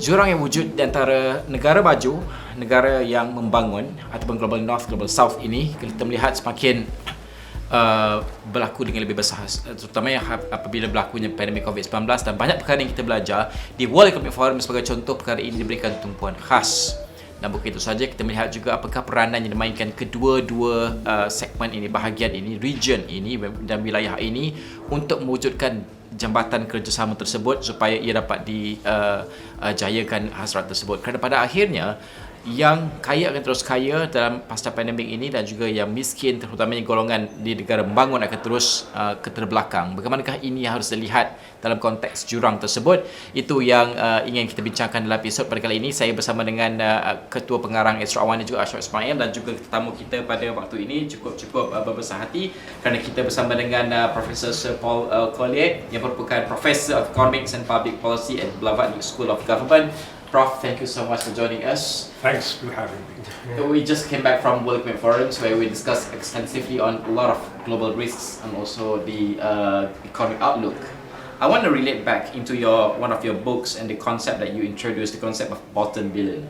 jurang yang wujud di antara negara maju, negara yang membangun ataupun global north, global south ini kita melihat semakin berlaku dengan lebih besar, terutama yang apabila berlakunya pandemik COVID-19, dan banyak perkara yang kita belajar di World Economic Forum sebagai contoh perkara ini diberikan tumpuan khas. Dan bukan itu saja, kita melihat juga apakah peranan yang dimainkan kedua-dua segmen ini, bahagian ini, region ini dan wilayah ini untuk mewujudkan jambatan kerjasama tersebut supaya ia dapat dijayakan hasrat tersebut. Kerana pada akhirnya yang kaya akan terus kaya dalam pasca pandemik ini, dan juga yang miskin, terutamanya golongan di negara membangun, akan terus keterbelakang. Bagaimanakah ini harus dilihat dalam konteks jurang tersebut? Itu yang ingin kita bincangkan dalam episod pada kali ini. Saya bersama dengan Ketua Pengarang Astro AWANI juga, Ashwad Ismail, dan juga tetamu kita pada waktu ini cukup berbesar hati kerana kita bersama dengan Profesor Sir Paul Collier yang merupakan Professor of Economics and Public Policy at Blavatnik School of Government. Prof, thank you so much for joining us. Thanks for having me. We just came back from World Economic Forums where we discussed extensively on a lot of global risks and also the economic outlook. I want to relate back into one of your books and the concept that you introduced, the concept of bottom billion.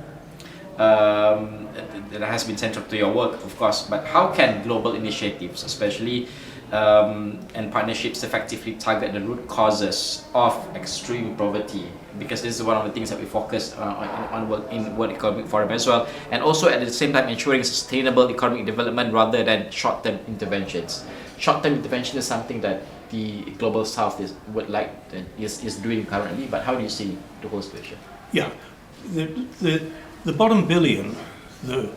That has been central to your work, of course, but how can global initiatives, especially and partnerships, effectively target the root causes of extreme poverty? Because this is one of the things that we focus on in World Economic Forum as well, and also at the same time ensuring sustainable economic development rather than short-term interventions. Short-term intervention is something that the global south is doing currently, but how do you see the whole situation? Yeah, the bottom billion, the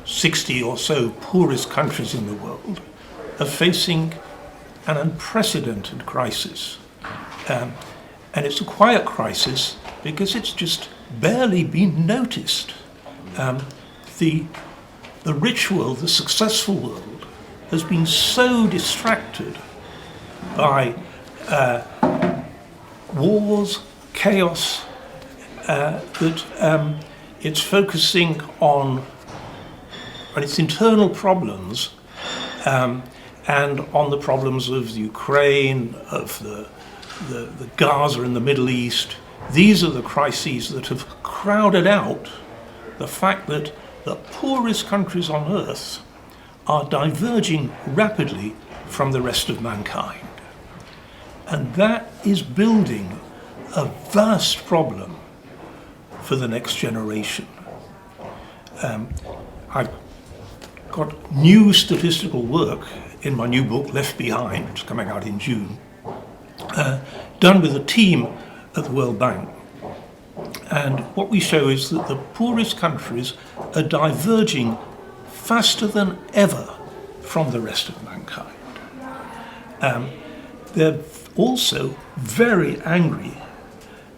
60 or so poorest countries in the world, are facing an unprecedented crisis. And it's a quiet crisis because it's just barely been noticed. The rich world, the successful world, has been so distracted by wars, chaos, that it's focusing on its internal problems and on the problems of the Ukraine, of the Gaza in the Middle East. These are the crises that have crowded out the fact that the poorest countries on earth are diverging rapidly from the rest of mankind. And that is building a vast problem for the next generation. I've got new statistical work in my new book, Left Behind, which is coming out in June, done with a team at the World Bank. And what we show is that the poorest countries are diverging faster than ever from the rest of mankind. They're also very angry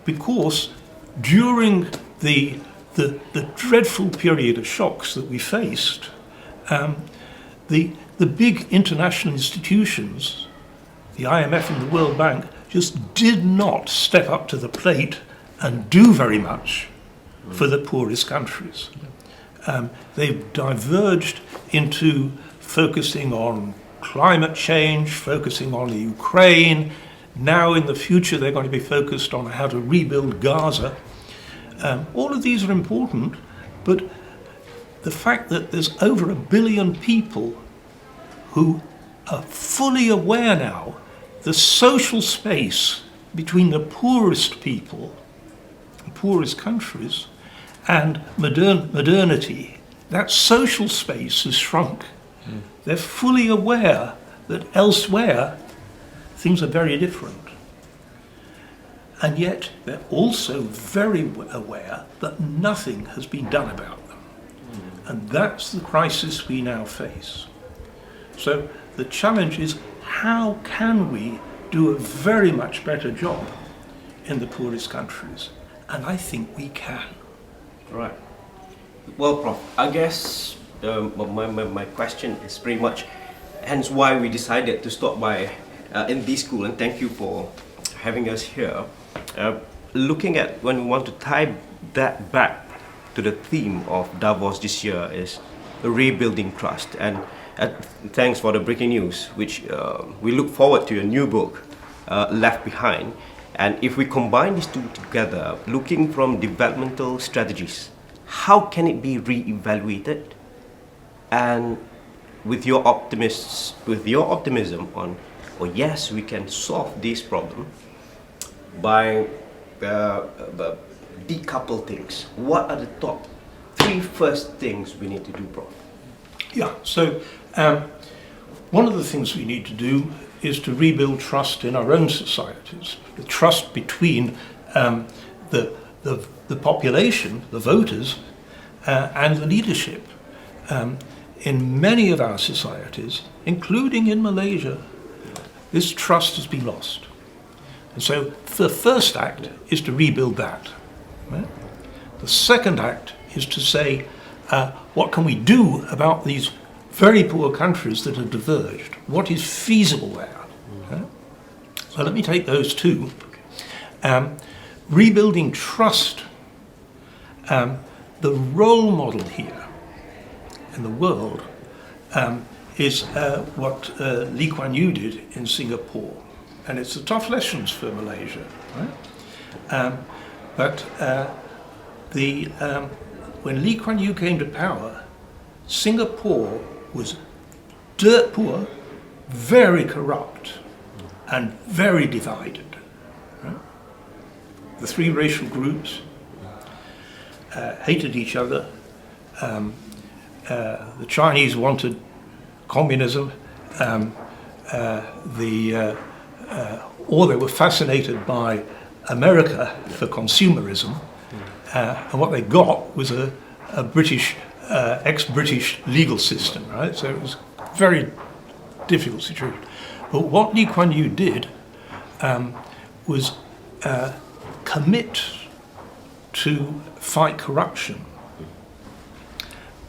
because during the dreadful period of shocks that we faced, the big international institutions, the IMF and the World Bank, just did not step up to the plate and do very much for the poorest countries. They've diverged into focusing on climate change, focusing on the Ukraine. Now in the future they're going to be focused on how to rebuild Gaza. All of these are important, but the fact that there's over 1 billion people who are fully aware now the social space between the poorest people, the poorest countries, and modernity, that social space has shrunk. They're fully aware that elsewhere things are very different. And yet they're also very aware that nothing has been done about them. And that's the crisis we now face. So the challenge is, how can we do a very much better job in the poorest countries? And I think we can. Right. Well, Prof, I guess my question is pretty much hence why we decided to stop by in this school, and thank you for having us here. Looking at when we want to tie that back to the theme of Davos this year is rebuilding trust, and thanks for the breaking news, which we look forward to your new book, Left Behind. And if we combine these two together, looking from developmental strategies, how can it be re-evaluated? And with your optimism on, oh yes, we can solve this problem by decouple things. What are the top 3 first things we need to do, Prof? Yeah, so one of the things we need to do is to rebuild trust in our own societies, the trust between the population, the voters, and the leadership. In many of our societies, including in Malaysia, this trust has been lost. And so the first act is to rebuild that. Right? The second act is to say, what can we do about these very poor countries that have diverged? What is feasible there? Okay? So let me take those two. Rebuilding trust. The role model here in the world is what Lee Kuan Yew did in Singapore. And it's a tough lessons for Malaysia. Right? When Lee Kuan Yew came to power, Singapore was dirt poor, very corrupt, and very divided. Right? The 3 racial groups hated each other. The Chinese wanted communism, or they were fascinated by America for consumerism, and what they got was a British, ex-British legal system, right? So it was a very difficult situation. But what Lee Kuan Yew did was commit to fight corruption.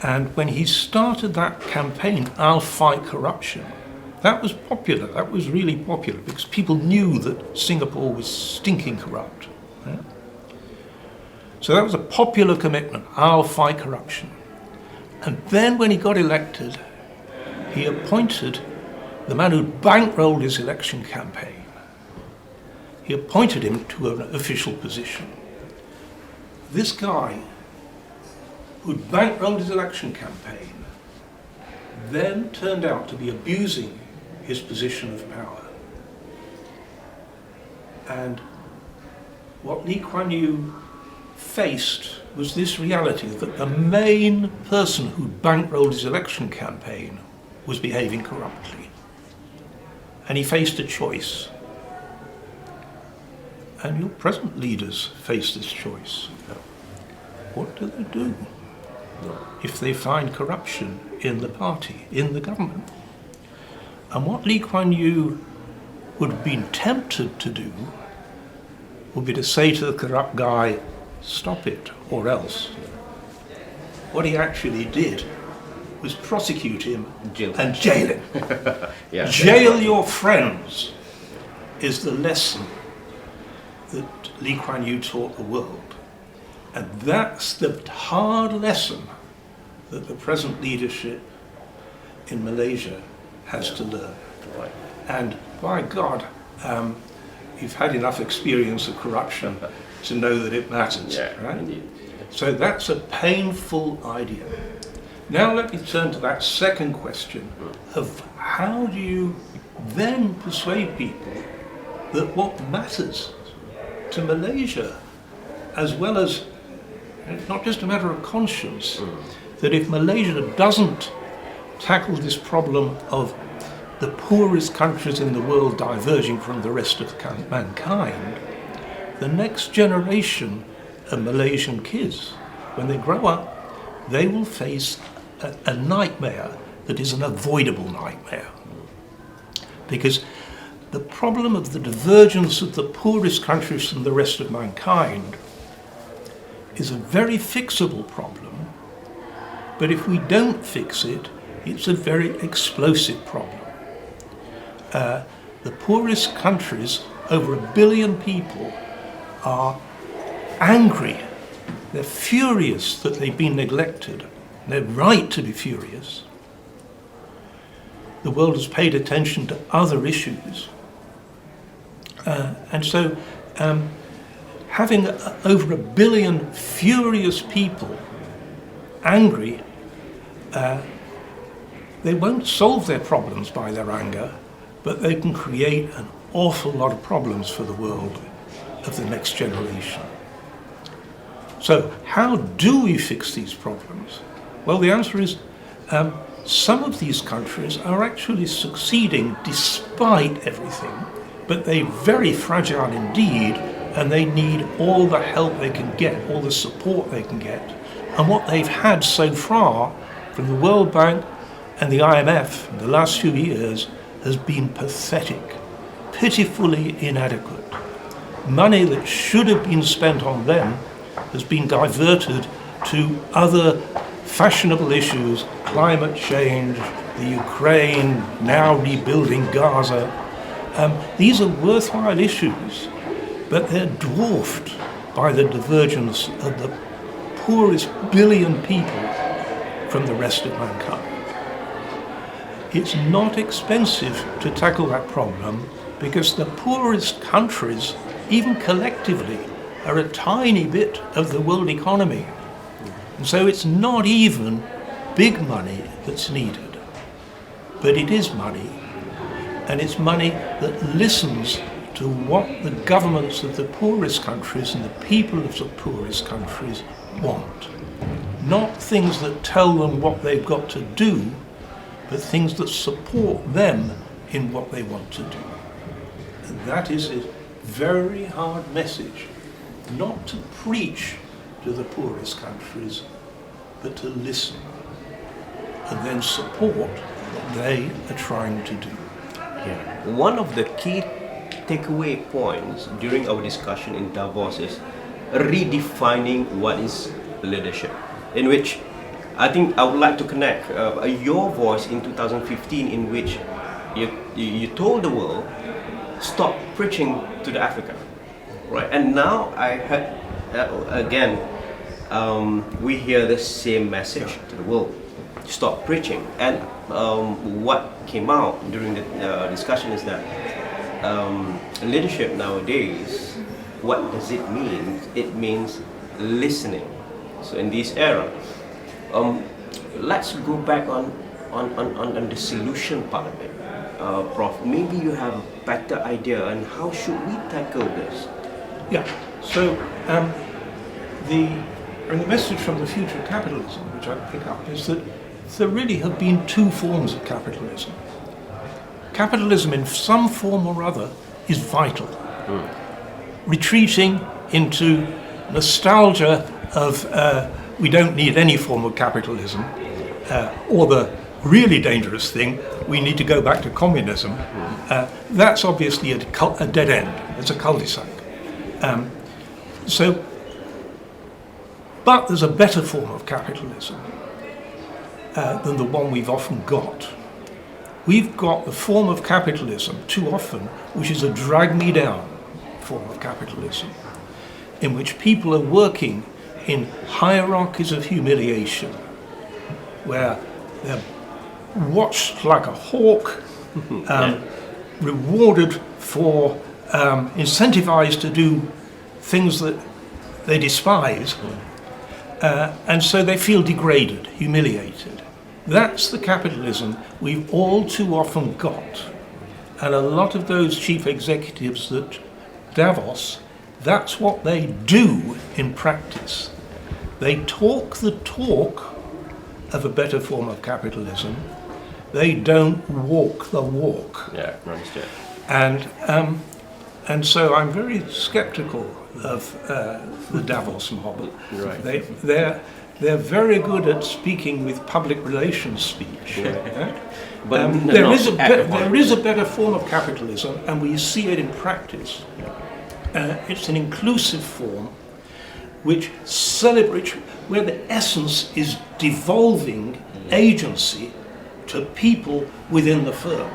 And when he started that campaign, I'll fight corruption, that was popular. That was really popular because people knew that Singapore was stinking corrupt. Yeah? So that was a popular commitment. I'll fight corruption. And then when he got elected, he appointed the man who bankrolled his election campaign. He appointed him to an official position. This guy who'd bankrolled his election campaign then turned out to be abusing his position of power. And what Lee Kuan Yew faced was this reality that the main person who'd bankrolled his election campaign was behaving corruptly. And he faced a choice. And your present leaders face this choice. What do they do if they find corruption in the party, in the government? And what Lee Kuan Yew would have been tempted to do would be to say to the corrupt guy, stop it, or else. What he actually did was prosecute him and jail him. Yeah. Jail your friends is the lesson that Lee Kuan Yew taught the world. And that's the hard lesson that the present leadership in Malaysia has to learn. Right. And by God, you've had enough experience of corruption to know that it matters, right? Indeed. So that's a painful idea. Now let me turn to that second question of how do you then persuade people that what matters to Malaysia, as well as, it's not just a matter of conscience, that if Malaysia doesn't tackle this problem of the poorest countries in the world diverging from the rest of mankind, the next generation of Malaysian kids, when they grow up, they will face a nightmare that is an avoidable nightmare. Because the problem of the divergence of the poorest countries from the rest of mankind is a very fixable problem, but if we don't fix it, it's a very explosive problem. The poorest countries, over 1 billion people, are angry. They're furious that they've been neglected. They're right to be furious. The world has paid attention to other issues. And so having over 1 billion furious people angry, they won't solve their problems by their anger, but they can create an awful lot of problems for the world of the next generation. So how do we fix these problems? Well, the answer is some of these countries are actually succeeding despite everything, but they're very fragile indeed, and they need all the help they can get, all the support they can get. And what they've had so far from the World Bank and the IMF in the last few years has been pathetic, pitifully inadequate. Money that should have been spent on them has been diverted to other fashionable issues, climate change, the Ukraine, now rebuilding Gaza. These are worthwhile issues, but they're dwarfed by the divergence of the poorest 1 billion people from the rest of mankind. It's not expensive to tackle that problem because the poorest countries, even collectively, are a tiny bit of the world economy. And so it's not even big money that's needed, but it is money, and it's money that listens to what the governments of the poorest countries and the people of the poorest countries want. Not things that tell them what they've got to do, but things that support them in what they want to do. And that is a very hard message, not to preach to the poorest countries, but to listen and then support what they are trying to do. Yeah. One of the key takeaway points during our discussion in Davos is redefining what is leadership, in which I think I would like to connect your voice in 2015, in which you told the world, stop preaching to the African, right? And now I heard again, we hear the same message to the world, stop preaching. And what came out during the discussion is that leadership nowadays, what does it mean? It means listening. So in this era, let's go back on the solution part of it. Prof, maybe you have a better idea on how should we tackle this? Yeah, so the message from the future of capitalism, which I pick up, is that there really have been two forms of capitalism. Capitalism in some form or other is vital. Retreating into nostalgia of we don't need any form of capitalism, or the really dangerous thing, we need to go back to communism, that's obviously a dead end. It's a cul-de-sac. But there's a better form of capitalism than the one we've often got. We've got the form of capitalism too often, which is a drag-me-down form of capitalism, in which people are working in hierarchies of humiliation, where they're watched like a hawk, rewarded for, incentivized to do things that they despise, and so they feel degraded, humiliated. That's the capitalism we've all too often got. And a lot of those chief executives at Davos, that's what they do in practice. They talk the talk of a better form of capitalism. They don't walk the walk. Yeah, understood. And so I'm very skeptical of the Davos mob. Right. They're very good at speaking with public relations speech. Right? But there is a better form of capitalism, and we see it in practice. It's an inclusive form which celebrates, where the essence is devolving agency to people within the firm.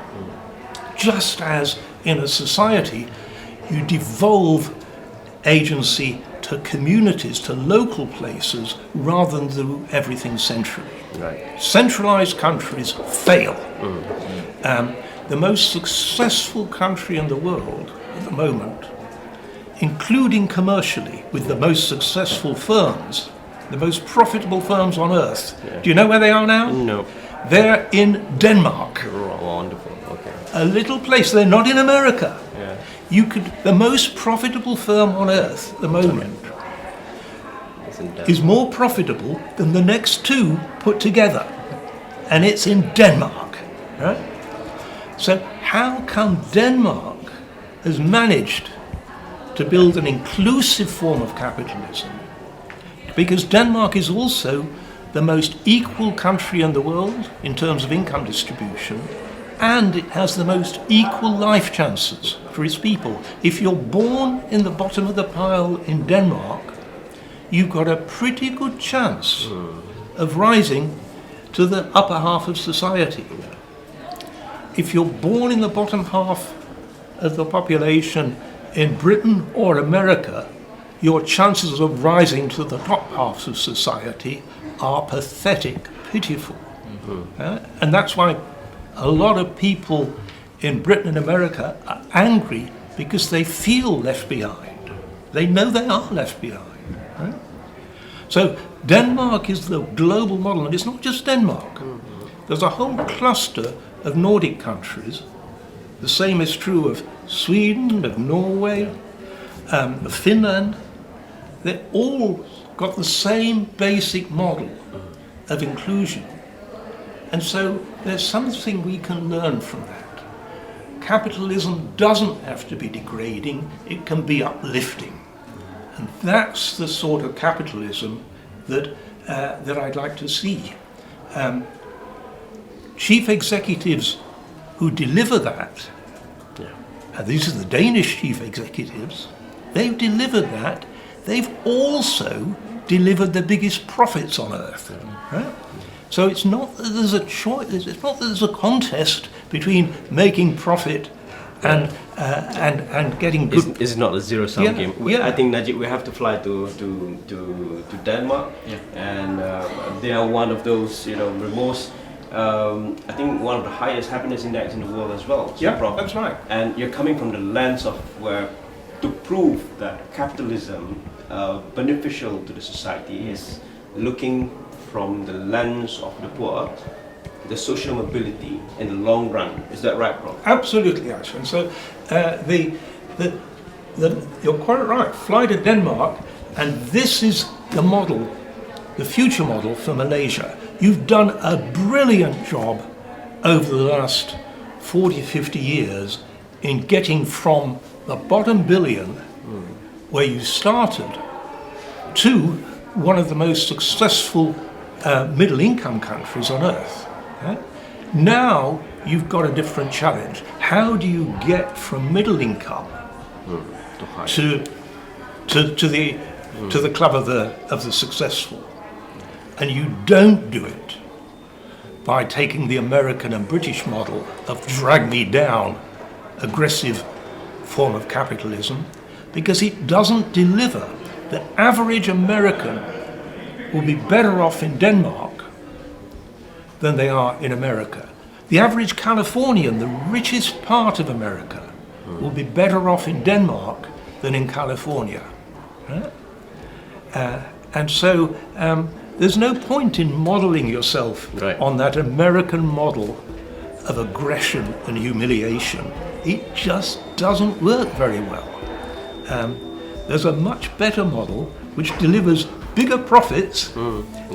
Just as in a society, you devolve agency to communities, to local places, rather than do everything centrally. Right. Centralized countries fail. The most successful country in the world at the moment including commercially, with the most successful firms, the most profitable firms on earth. Do you know where they are now? No. They're in Denmark. Wonderful. Okay. A little place. They're not in America. Yeah. The most profitable firm on earth at the moment Isn't that? is more profitable than the next two put together. And it's in Denmark. Right? So how come Denmark has managed to build an inclusive form of capitalism? Because Denmark is also the most equal country in the world in terms of income distribution, and it has the most equal life chances for its people. If you're born in the bottom of the pile in Denmark, you've got a pretty good chance of rising to the upper half of society. If you're born in the bottom half of the population in Britain or America, your chances of rising to the top halves of society are pathetic, pitiful. And that's why a lot of people in Britain and America are angry, because they feel left behind. They know they are left behind. Right? So Denmark is the global model, and it's not just Denmark. There's a whole cluster of Nordic countries. The same is true of Sweden, of Norway, of Finland. They all got the same basic model of inclusion. And so there's something we can learn from that. Capitalism doesn't have to be degrading, it can be uplifting. And that's the sort of capitalism that I'd like to see. Chief executives who deliver that, and these are the Danish chief executives, they've delivered that. They've also delivered the biggest profits on earth. Right? So it's not that there's a choice. It's not that there's a contest between making profit and getting good. It's not a zero-sum game. I think, Najib, we have to fly to Denmark, and they are one of those, the most. I think one of the highest happiness index in the world as well. That's right. And you're coming from the lens of where to prove that capitalism beneficial to the society is looking from the lens of the poor, the social mobility in the long run. Is that right, Prof? Absolutely, Ashwad. So you're quite right. Fly to Denmark, and this is the model, the future model for Malaysia. You've done a brilliant job over the last 40, 50 years in getting from the bottom billion, where you started, to one of the most successful middle-income countries on earth. Now you've got a different challenge. How do you get from middle income to the club of the successful? And you don't do it by taking the American and British model of drag me down, aggressive form of capitalism, because it doesn't deliver. The average American will be better off in Denmark than they are in America. The average Californian, the richest part of America, will be better off in Denmark than in California. Right? And so there's no point in modeling yourself on that American model of aggression and humiliation. It just doesn't work very well. There's a much better model which delivers bigger profits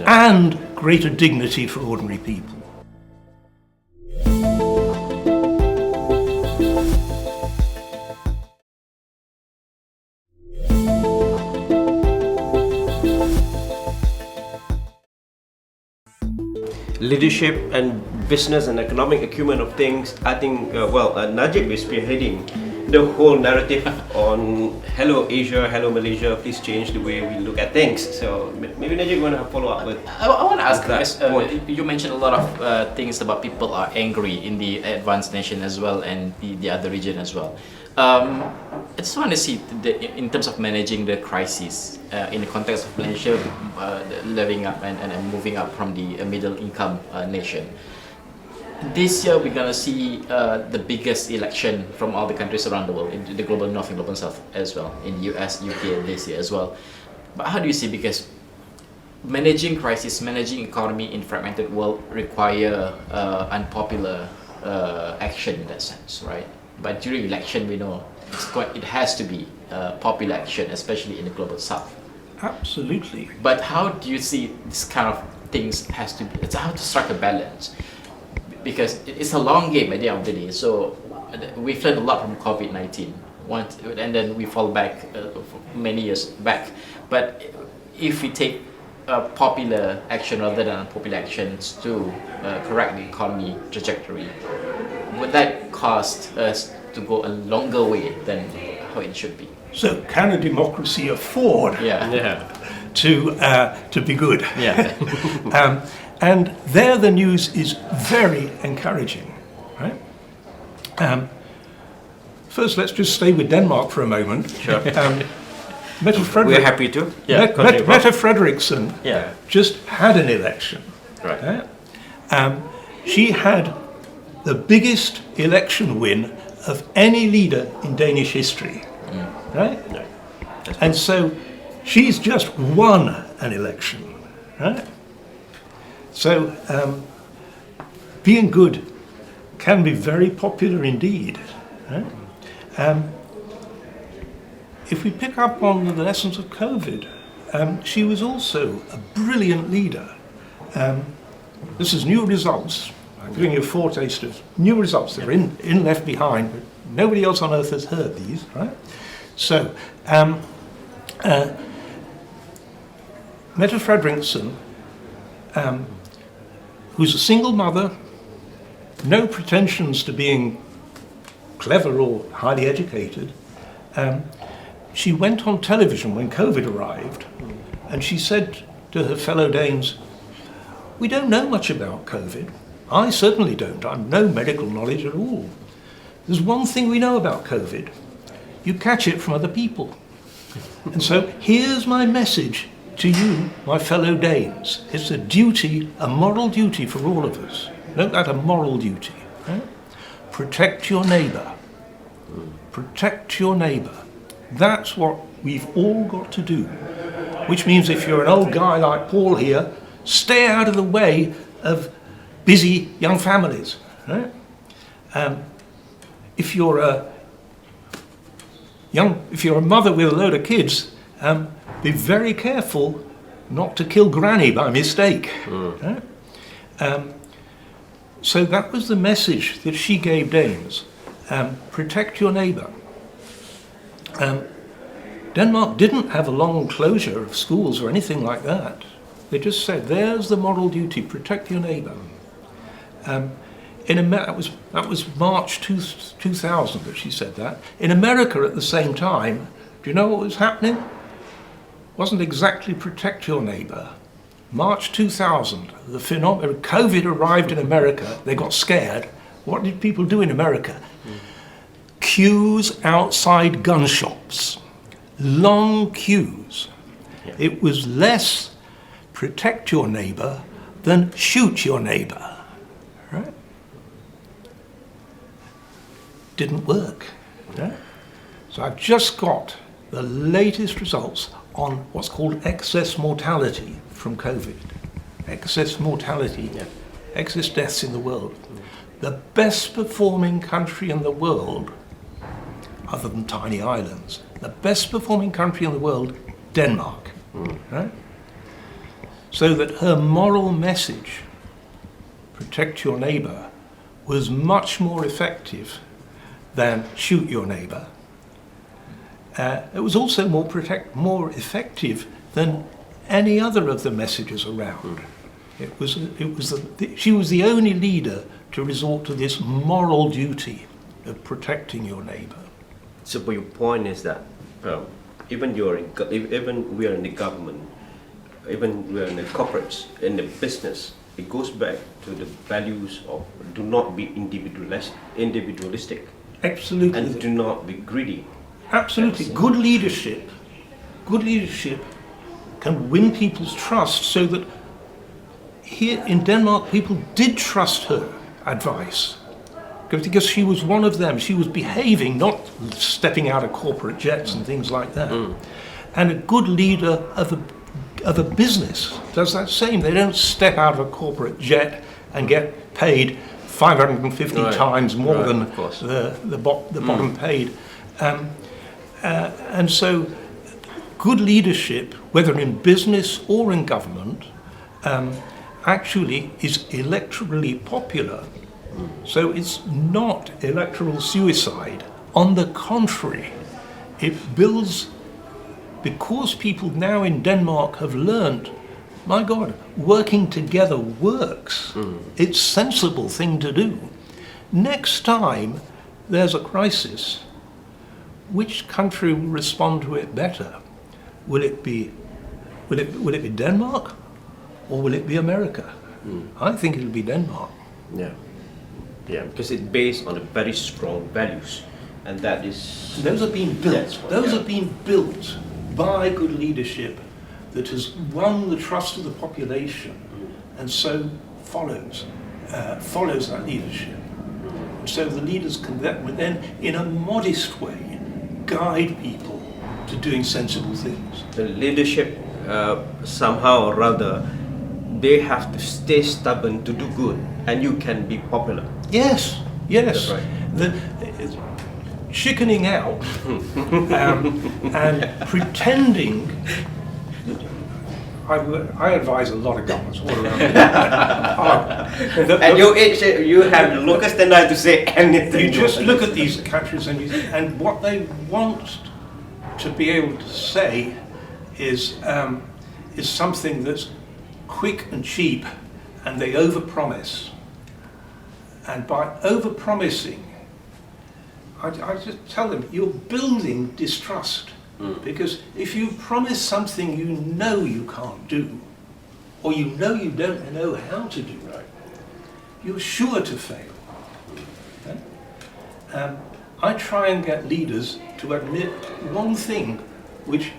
and greater dignity for ordinary people. Leadership and business and economic acumen of things, I think, Najib is spearheading the whole narrative on hello Asia, hello Malaysia, please change the way we look at things. So maybe Najib, you want to follow up with I want to ask guys, you mentioned a lot of things about people are angry in the advanced nation as well, and the other region as well. I just want to see in terms of managing the crisis in the context of Malaysia leveling up and moving up from the middle income nation. this year we're gonna see the biggest election from all the countries around the world, in the global north and global south as well, in US, UK this year as well. But how do you see, because managing crisis, managing economy in fragmented world require unpopular action in that sense, right? But during election, we know it has to be popular action, especially in the global south. Absolutely. But how do you see this kind of things has to be, it's how to strike a balance? Because it's a long game at the end of the day. So we've learned a lot from COVID-19, and then we fall back many years back. But if we take popular action rather than unpopular actions to correct the economy trajectory, would that cost us to go a longer way than how it should be? So can a democracy afford to be good? Yeah. And there the news is very encouraging, right? First, let's just stay with Denmark for a moment. Sure. We're happy to. Mette Frederiksen just had an election. Right. She had the biggest election win of any leader in Danish history, right? Yeah. And so she's just won an election, right? So being good can be very popular indeed. Right? If we pick up on the lessons of COVID, she was also a brilliant leader. This is new results. I'm giving you a foretaste of new results. They're in Left Behind, but nobody else on earth has heard these, right? So, Mette Frederiksen, who's a single mother, no pretensions to being clever or highly educated, she went on television when COVID arrived, and she said to her fellow Danes, "We don't know much about COVID. I certainly don't. I've no medical knowledge at all. There's one thing we know about COVID. You catch it from other people. And so here's my message to you, my fellow Danes. It's a duty, a moral duty for all of us. Note that, a moral duty. Right? Protect your neighbour. Protect your neighbour. That's what we've all got to do. Which means if you're an old guy like Paul here, stay out of the way of busy young families. Right? If you're a mother with a load of kids, be very careful not to kill granny by mistake. Right? So that was the message that she gave Danes. Protect your neighbour. Denmark didn't have a long closure of schools or anything like that. They just said, there's the moral duty, protect your neighbour. That was March 2000 that she said that. In America at the same time, do you know what was happening? It wasn't exactly protect your neighbour. March 2000, COVID arrived in America, they got scared. What did people do in America? Queues outside gun shops. Long queues. Yeah. It was less protect your neighbour than shoot your neighbour. Right? Didn't work. Right? So I've just got the latest results on what's called excess mortality from COVID. Excess mortality, excess deaths in the world. The best performing country in the world, other than tiny islands, the best performing country in the world, Denmark. Right? So that her moral message, protect your neighbour, was much more effective than shoot your neighbour. It was also more effective than any other of the messages around. She was the only leader to resort to this moral duty of protecting your neighbour. So, but your point is that even we are in the government, even we are in the corporates, in the business, it goes back to the values of do not be individualistic. Absolutely. And do not be greedy. Absolutely. Good leadership can win people's trust, so that here in Denmark people did trust her. advice. Because she was one of them. She was behaving, not stepping out of corporate jets and things like that. And a good leader of a business does that same. They don't step out of a corporate jet and get paid 550 times more than the bottom paid. And so good leadership, whether in business or in government, actually is electorally popular. So it's not electoral suicide. On the contrary, it builds, because people now in Denmark have learned, my God, working together works. It's a sensible thing to do. Next time there's a crisis, which country will respond to it better? Will it be Denmark, or will it be America? I think it'll be Denmark. Yeah, because it's based on a very strong values, and that is... Those are being built. Those are being built by good leadership that has won the trust of the population, and so follows that leadership. So the leaders can then, in a modest way, guide people to doing sensible things. The leadership, somehow or rather, they have to stay stubborn to do good, and you can be popular. Yes. That's right. Chickening out and pretending. I advise a lot of governments all around the world. At your age, you have the locust tendency to say anything. You just look at these countries and what they want to be able to say is something that's quick and cheap, and they overpromise. And by overpromising, I just tell them, you're building distrust. Because if you promise something you know you can't do, or you know you don't know how to do, you're sure to fail. Okay? I try and get leaders to admit one thing, which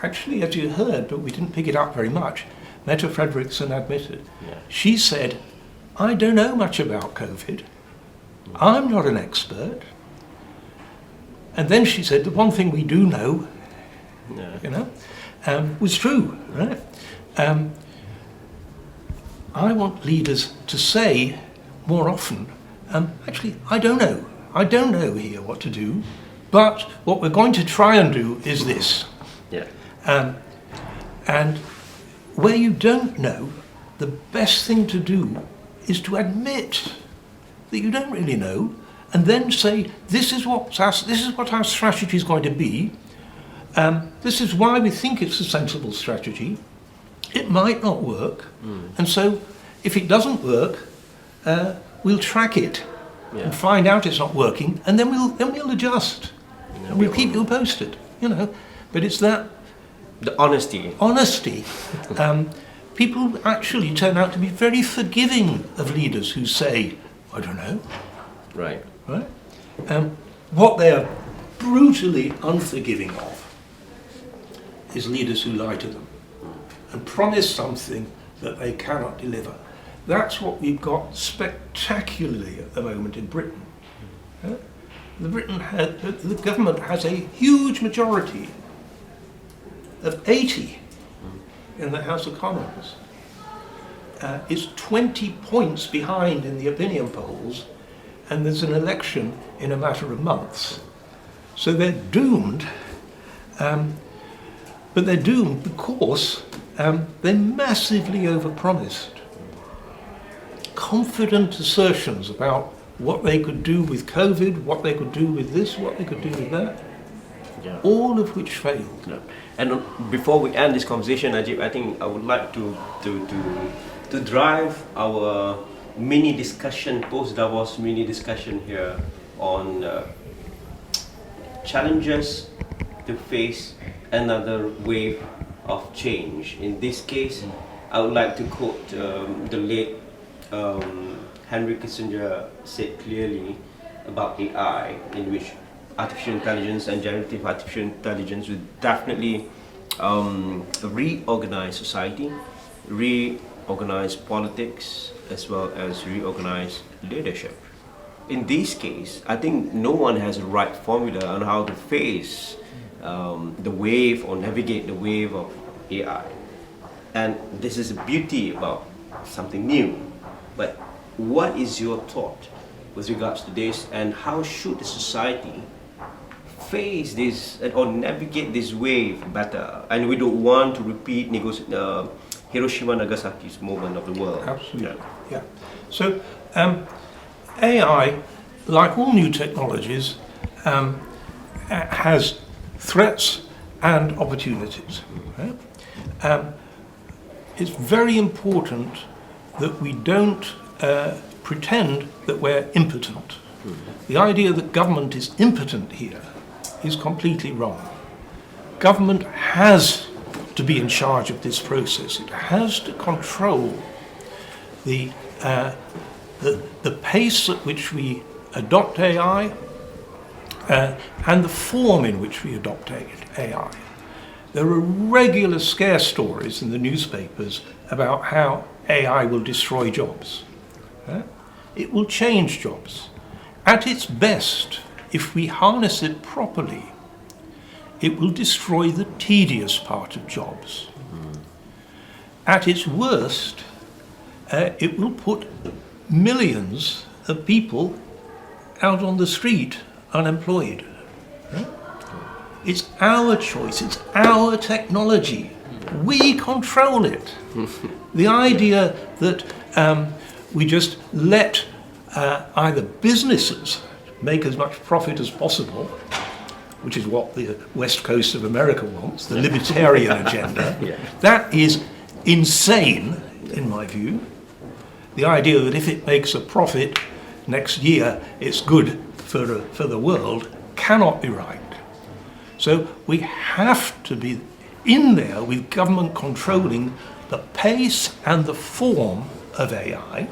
actually, as you heard, but we didn't pick it up very much, Mette Frederiksen admitted. She said, I don't know much about COVID. I'm not an expert. And then she said, the one thing we do know, was true, right? I want leaders to say more often, actually, I don't know. I don't know here what to do, but what we're going to try and do is this. And where you don't know, the best thing to do is to admit that you don't really know, and then say, this is what our strategy is going to be. This is why we think it's a sensible strategy. It might not work, and so if it doesn't work, we'll track it and find out it's not working, and then we'll adjust, and we'll keep you posted. But it's that the honesty. People actually turn out to be very forgiving of leaders who say, I don't know. Right. What they are brutally unforgiving of is leaders who lie to them and promise something that they cannot deliver. That's what we've got spectacularly at the moment in Britain. The government has a huge majority of 80 in the House of Commons. It's 20 points behind in the opinion polls, and there's an election in a matter of months. So they're doomed, but they're doomed because they're massively overpromised. Confident assertions about what they could do with COVID, what they could do with this, what they could do with that, all of which failed. And before we end this conversation, Najib, I think I would like to drive our mini discussion, post-Davos mini discussion here on challenges to face another wave of change. In this case, I would like to quote the late Henry Kissinger said clearly about AI, in which artificial intelligence and generative artificial intelligence will definitely reorganize society, organize politics as well as reorganize leadership. In this case, I think no one has a right formula on how to face the wave or navigate the wave of AI. And this is the beauty about something new. But what is your thought with regards to this, and how should the society face this or navigate this wave better? And we don't want to repeat Hiroshima Nagasaki's moment of the world. Absolutely, yeah. So AI, like all new technologies, has threats and opportunities. Right? It's very important that we don't pretend that we're impotent. The idea that government is impotent here is completely wrong. Government has to be in charge of this process. It has to control the pace at which we adopt AI and the form in which we adopt AI. There are regular scare stories in the newspapers about how AI will destroy jobs. It will change jobs. At its best, if we harness it properly, it will destroy the tedious part of jobs. At its worst, it will put millions of people out on the street unemployed. It's our choice, it's our technology. We control it. The idea that we just let either businesses make as much profit as possible, which is what the West Coast of America wants, the libertarian agenda, that is insane, in my view. The idea that if it makes a profit next year, it's good for the world, cannot be right. So we have to be in there with government controlling the pace and the form of AI,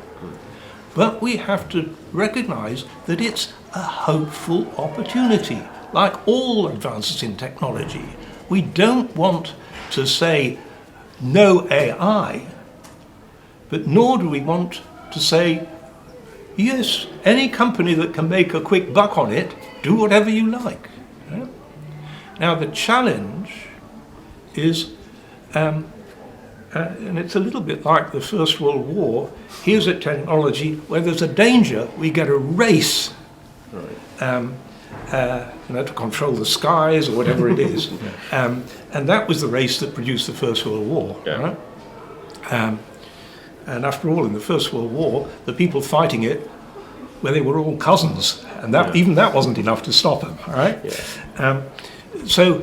but we have to recognize that it's a hopeful opportunity. Like all advances in technology, we don't want to say no AI, but nor do we want to say, yes, any company that can make a quick buck on it, do whatever you like. Yeah? Now the challenge is, and it's a little bit like the First World War, here's a technology where there's a danger, we get a race to control the skies or whatever it is. And that was the race that produced the First World War. Right? And after all, in the First World War, the people fighting it, well, they were all cousins, and even that wasn't enough to stop them. All right. So,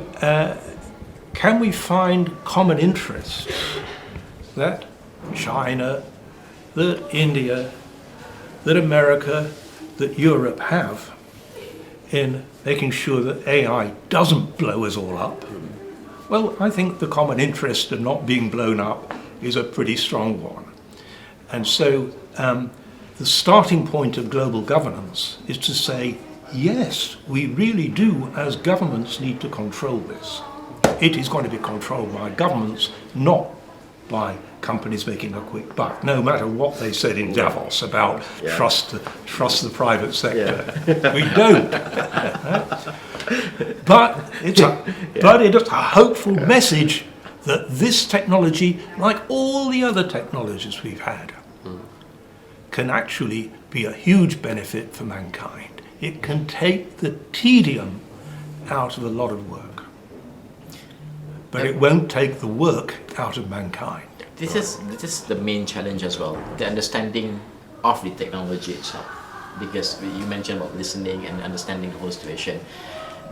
can we find common interests that China, that India, that America, that Europe have in making sure that AI doesn't blow us all up? Well, I think the common interest of not being blown up is a pretty strong one. And so the starting point of global governance is to say, yes, we really do, as governments, need to control this. It is going to be controlled by governments, not by companies making a quick buck, no matter what they said in Davos about trust the private sector. We don't. But it's a hopeful message that this technology, like all the other technologies we've had, can actually be a huge benefit for mankind. It can take the tedium out of a lot of work, but it won't take the work out of mankind. This is the main challenge as well, the understanding of the technology itself. Because you mentioned about listening and understanding the whole situation.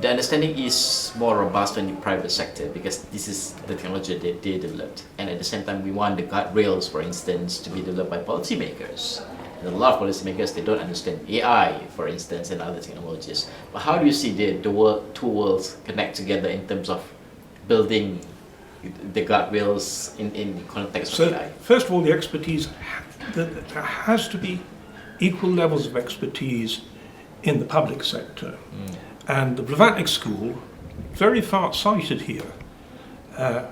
The understanding is more robust in the private sector because this is the technology that they developed. And at the same time, we want the guardrails, for instance, to be developed by policymakers. And a lot of policymakers, they don't understand AI, for instance, and other technologies. But how do you see the two worlds connect together in terms of building the guardrails in the context of AI? First of all, the expertise, there has to be equal levels of expertise in the public sector. And the Blavatnik School, very far-sighted here.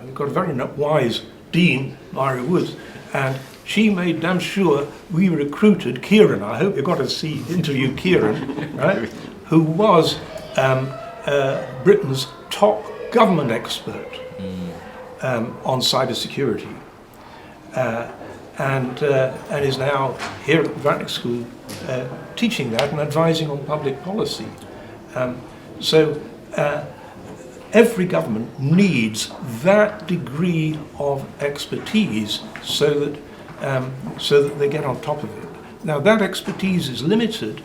We've got a very wise dean, Myra Woods, and she made damn sure we recruited Kieran. I hope you got to interview Kieran, right? Who was Britain's top government expert on cybersecurity, and is now here at the Blavatnik School teaching that and advising on public policy. So every government needs that degree of expertise so that they get on top of it. Now that expertise is limited.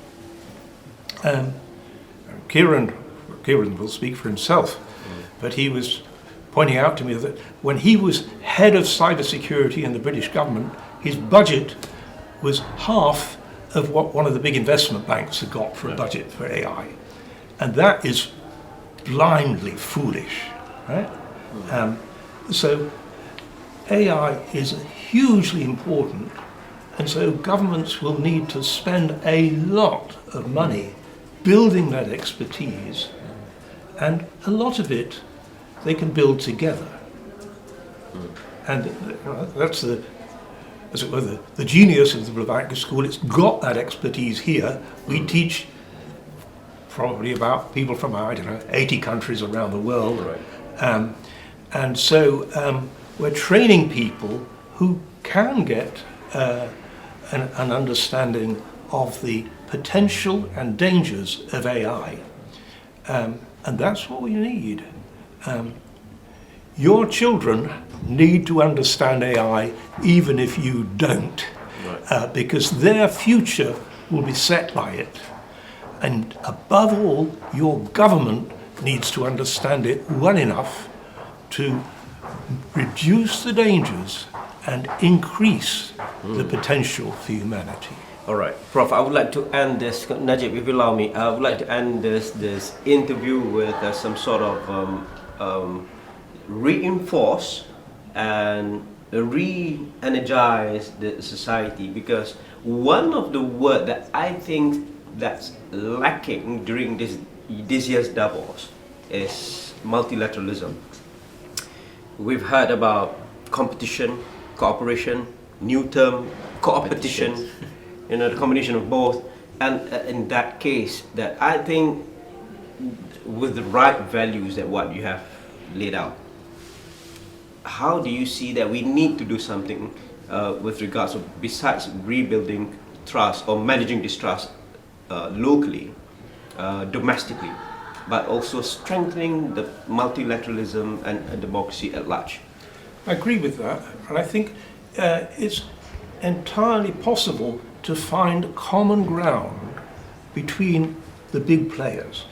Kieran will speak for himself, but he was pointing out to me that when he was head of cybersecurity in the British government, his budget was half of what one of the big investment banks had got for a budget for AI. And that is blindly foolish, right? So AI is hugely important, and so governments will need to spend a lot of money building that expertise, and a lot of it they can build together. And that's the, as it were, the genius of the Blavatnik School. It's got that expertise here. We teach probably about people from, 80 countries around the world. Right. And so we're training people who can get an understanding of the potential and dangers of AI. And that's what we need. Your children need to understand AI even if you don't, because their future will be set by it. And above all, your government needs to understand it well enough to reduce the dangers and increase the potential for humanity. All right, Prof, I would like to end this, Najib, if you allow me, I would like to end this interview with some sort of reinforce and re-energize the society, because one of the words that I think that's lacking during this year's Davos is multilateralism. We've heard about competition, cooperation, new term, co-opetition, the combination of both, and in that case, that I think with the right values that what you have laid out, how do you see that we need to do something with regards to, besides rebuilding trust or managing this trust locally, domestically, but also strengthening the multilateralism and democracy at large? I agree with that, and I think it's entirely possible to find common ground between the big players.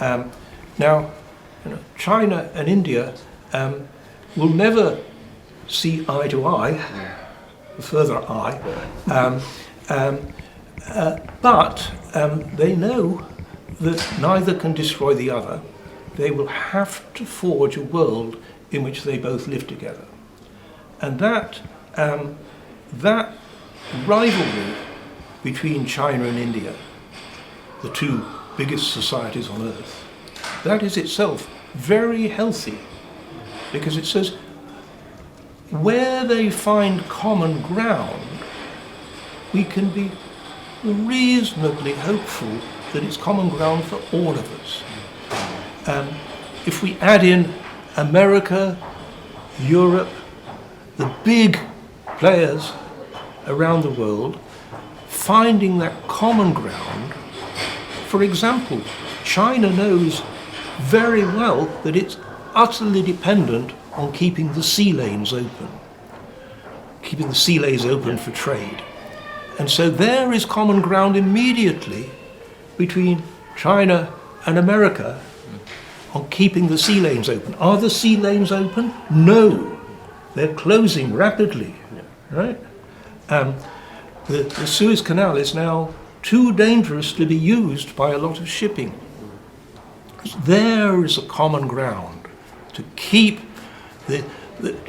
Now, China and India will never see eye to eye, further eye, but they know that neither can destroy the other. They will have to forge a world in which they both live together. And that rivalry between China and India, the two biggest societies on earth, that is itself very healthy, because it says where they find common ground, we can be reasonably hopeful that it's common ground for all of us. If we add in America, Europe, the big players around the world, finding that common ground. For example, China knows very well that it's utterly dependent on keeping the sea lanes open, for trade. And so there is common ground immediately between China and America on keeping the sea lanes open. Are the sea lanes open? No, they're closing rapidly, right? The Suez Canal is now too dangerous to be used by a lot of shipping. There is a common ground to keep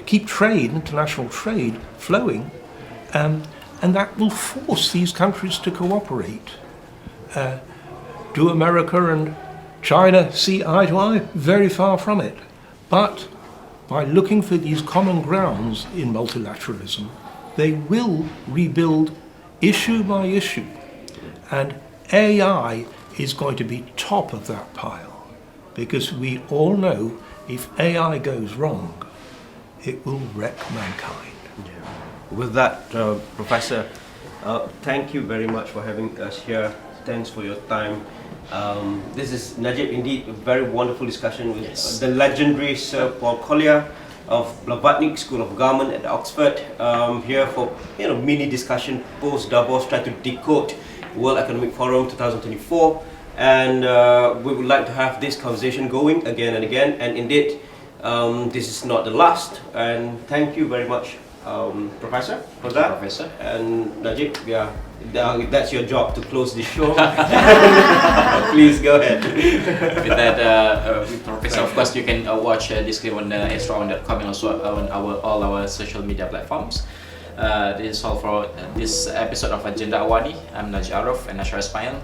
keep trade, international trade, flowing, and that will force these countries to cooperate. Do America and China see eye to eye? Very far from it. But by looking for these common grounds in multilateralism, they will rebuild issue by issue, and AI is going to be top of that pile, because we all know if AI goes wrong, it will wreck mankind. With that, Professor, thank you very much for having us here. Thanks for your time. This is Najib, indeed a very wonderful discussion with the legendary Sir Paul Collier of Blavatnik School of Government at Oxford. Here for mini discussion post Davos, try to decode World Economic Forum 2024, and we would like to have this conversation going again and again. And indeed, this is not the last. And thank you very much, Professor, for that. Professor. And Najib, that's your job to close the show. Please go ahead. With that, Professor, of course, you can watch this clip on Astro.com and also on all our social media platforms. This is all for this episode of Agenda AWANI. I'm Najib Aroff and Ashwad Ismail.